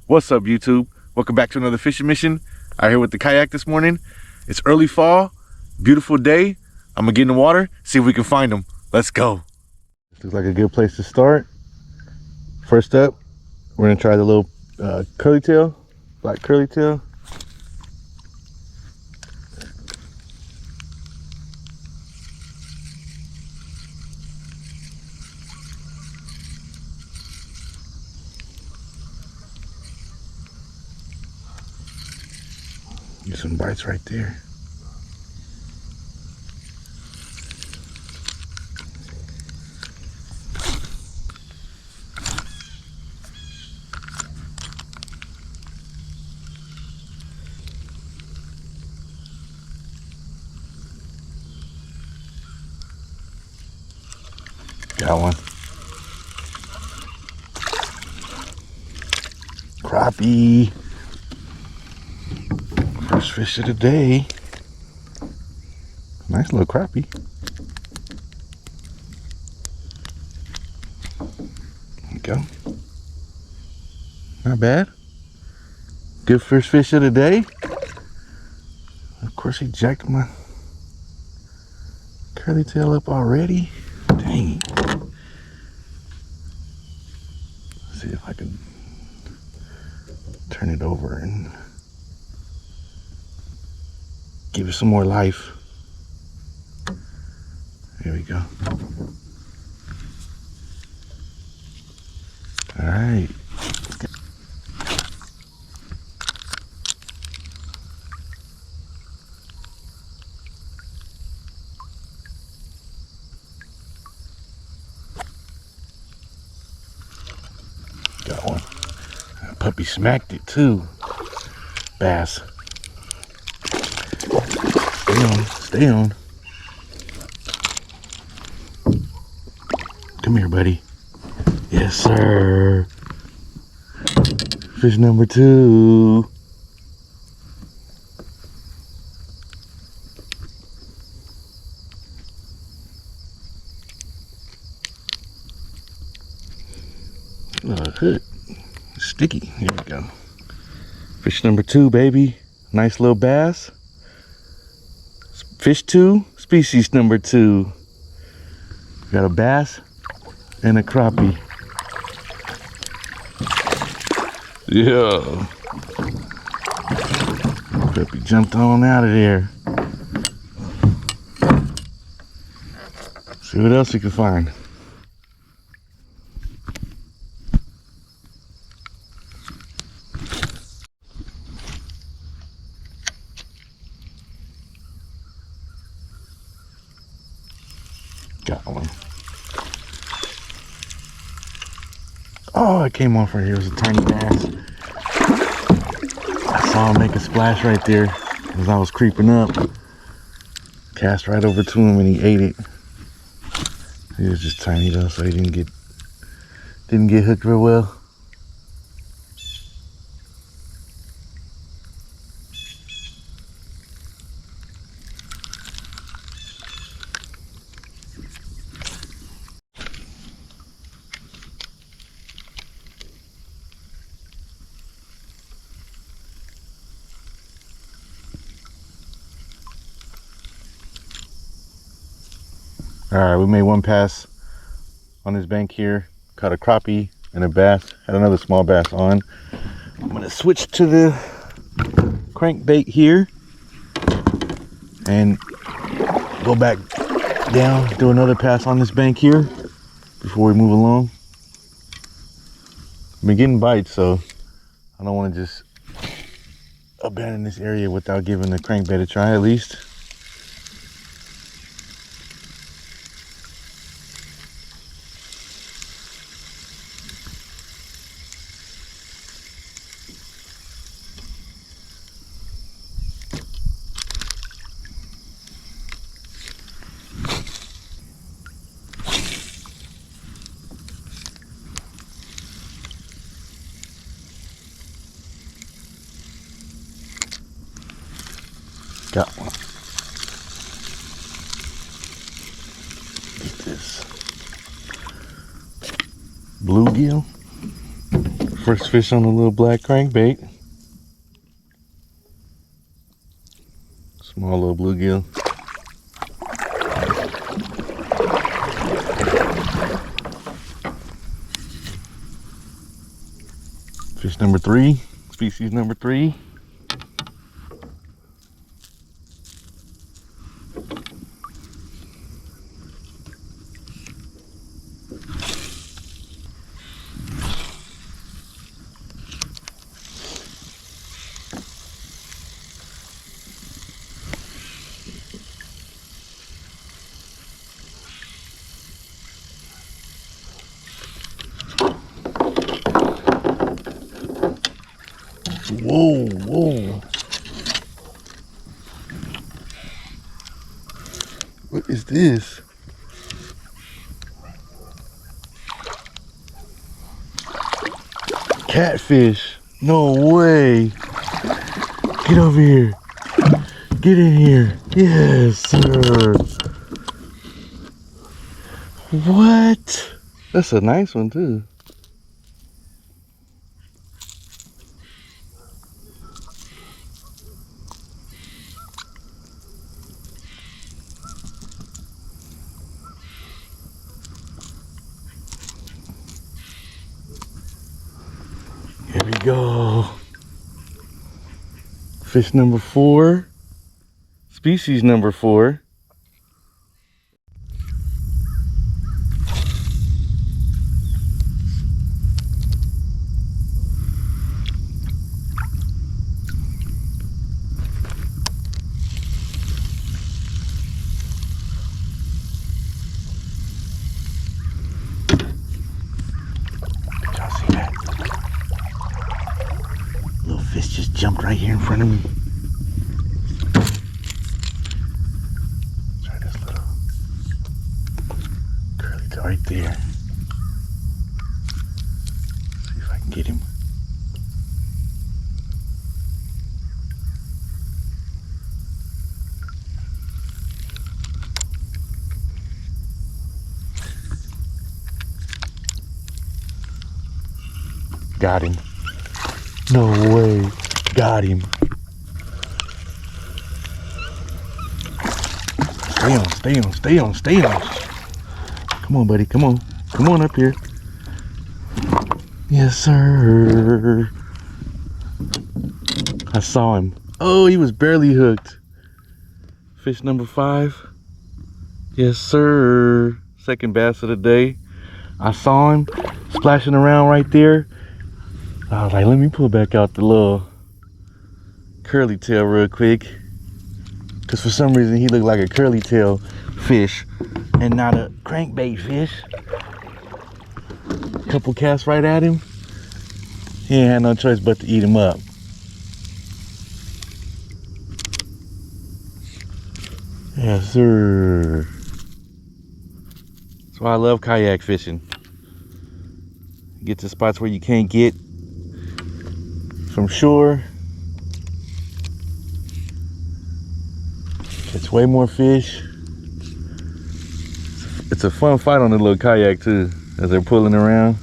What's up, YouTube? Welcome back to another fishing mission. Out here with the kayak this morning. It's early fall, beautiful day. I'm gonna get in the water, see if we can find them. Let's go. This looks like a good place to start. First up, we're gonna try the little curly tail, black curly tail. Get some bites right there. Got one. Crappie. First fish of the day. Nice little crappie. There you go. Not bad. Good first fish of the day. Of course, he jacked my curly tail up already. Dang. Let's see if I can turn it over and give it some more life. There we go. All right. Got one. That puppy smacked it too. Bass. Stay on, stay on. Come here, buddy. Yes, sir. Fish number 2. Hook. Sticky. Here we go. Fish number 2, baby. Nice little bass. Fish 2, species number 2. Got a bass and a crappie. Yeah. Crappie jumped on out of there. See what else we can find. Got one. Oh, it came off right here. It was a tiny bass. I saw him make a splash right there as I was creeping up. Cast right over to him and he ate it. He was just tiny though, so he didn't get hooked real well. All right, we made one pass on this bank here. Caught a crappie and a bass. Had another small bass on. I'm gonna switch to the crankbait here and go back down, do another pass on this bank here before we move along. I've been getting bites, so I don't want to just abandon this area without giving the crankbait a try at least. Got one. Get this bluegill First fish on the little black crankbait. Small little bluegill. Fish number 3, species number 3. Whoa, whoa. What is this? Catfish. No way. Get over here. Get in here. Yes, sir. What? That's a nice one, too. Here we go. Fish number 4. Species number 4. Y'all see that? Little fish just jumped right here in front of me. Try this little curly tail right there. See if I can get him. Got him. No way. Got him. Stay on, stay on, stay on, stay on. Come on, buddy. Come on. Come on up here. Yes, sir. I saw him. Oh, he was barely hooked. Fish number 5. Yes, sir. Second bass of the day. I saw him splashing around right there. I was like, let me pull back out the little curly tail real quick. Because for some reason he looked like a curly tail fish and not a crankbait fish. Couple casts right at him. He ain't had no choice but to eat him up. Yes, sir. That's why I love kayak fishing. Get to spots where you can't get from shore. It's way more fish. It's a fun fight on the little kayak too, as they're pulling around.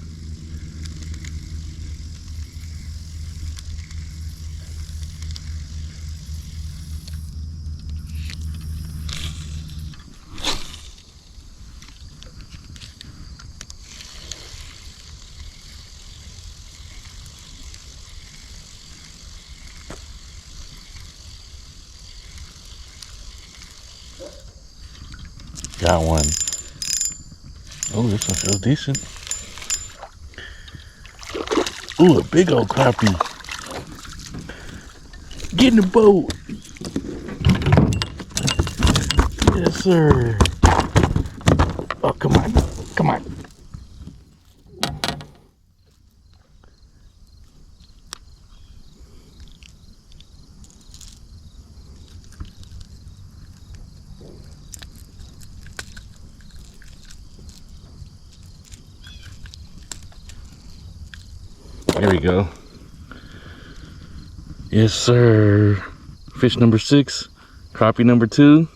Got one. Oh, this one feels decent. Ooh, a big old crappie. Get in the boat. Yes, sir. Oh, come on. Come on. There we go. Yes, sir. Fish number 6, crappie number 2.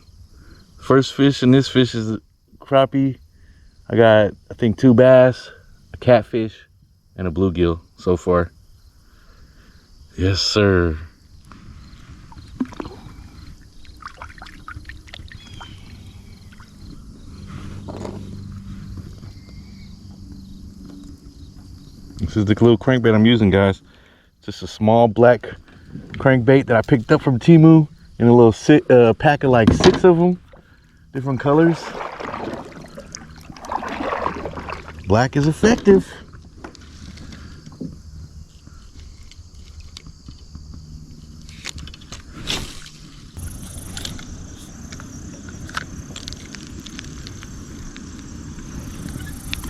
First fish, and this fish is a crappie. I got, I think, 2 bass, a catfish, and a bluegill. so far. Yes, sir. This is the little crankbait I'm using, guys. Just a small black crankbait that I picked up from Temu in a little pack of like 6 of them, different colors. Black is effective.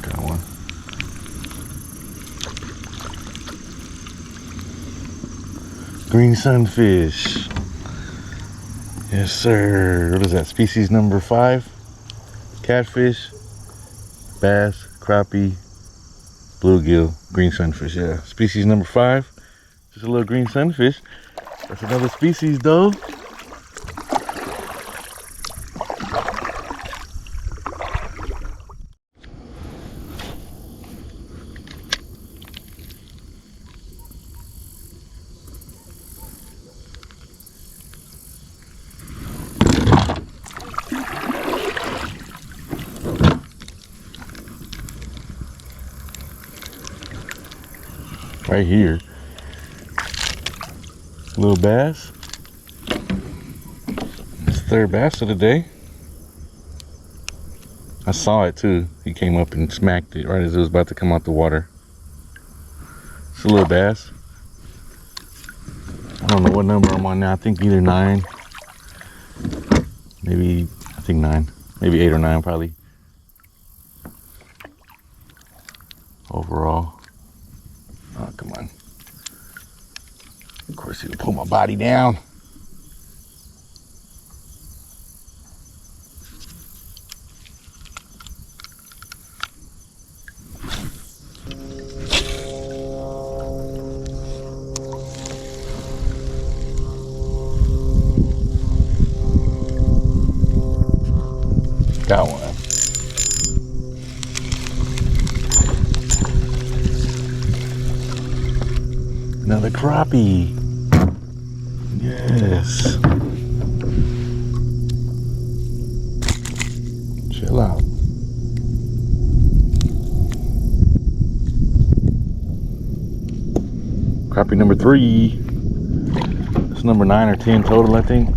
Got one. Green sunfish. Yes, sir. What is that? Species number 5. Catfish, bass, crappie, bluegill, green sunfish. Yeah, species number 5. Just a little green sunfish. That's another species, though. Right here. Little bass. It's third bass of the day. I saw it too. He came up and smacked it right as it was about to come out the water. It's a little bass. I don't know what number I'm on now. I think either 9. Maybe, I think 9. Maybe 8 or 9 probably. Overall. Oh, come on. Of course, he'll pull my body down. Got one. Another crappie. Yes. Chill out. Crappie number 3. It's number 9 or 10 total, I think.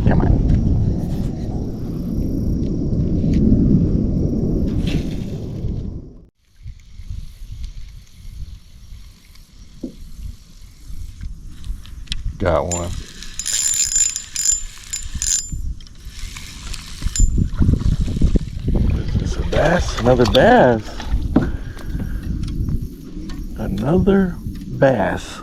Come on. Got one. Is this a bass? Another bass. Another bass.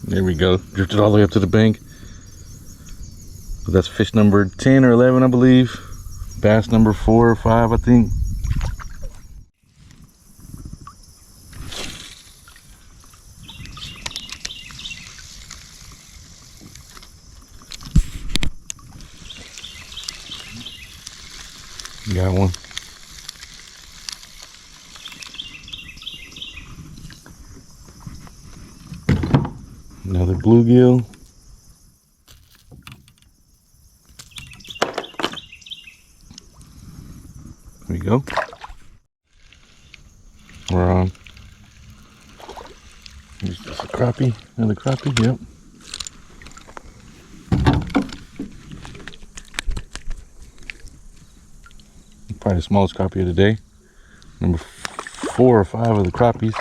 There we go. Drifted all the way up to the bank. So that's fish number 10 or 11, I believe. Bass number 4 or 5, I think. Got one. Another bluegill. There we go. We're on. crappie, another crappie, yep. Probably the smallest crappie of the day. Number 4 or 5 of the crappies.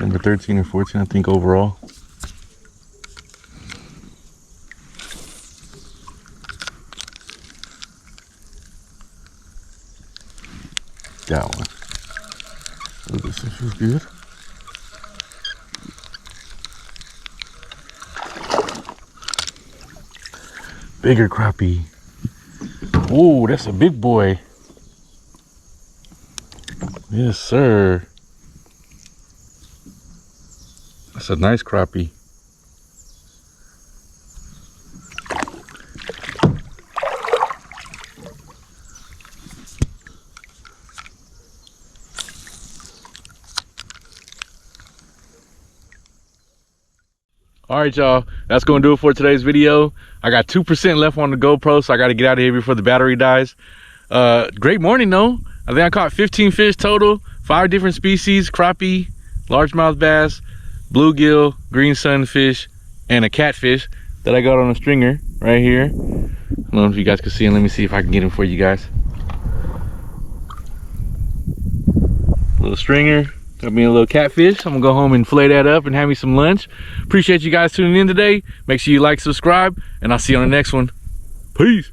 Number 13 or 14, I think, overall. That one. Oh, this one feels good. Bigger crappie. Whoa, that's a big boy. Yes, sir. That's a nice crappie. All right, y'all, that's gonna do it for today's video. I got 2% left on the GoPro, so I gotta get out of here before the battery dies. Great morning though. I think I caught 15 fish total, 5 different species: crappie, largemouth bass, bluegill, green sunfish, and a catfish that I got on a stringer right here. I don't know if you guys can see him. Let me see if I can get him for you guys. Little stringer. Got me a little catfish. I'm gonna go home and fillet that up and have me some lunch. Appreciate you guys tuning in today. Make sure you like, subscribe, and I'll see you on the next one. Peace.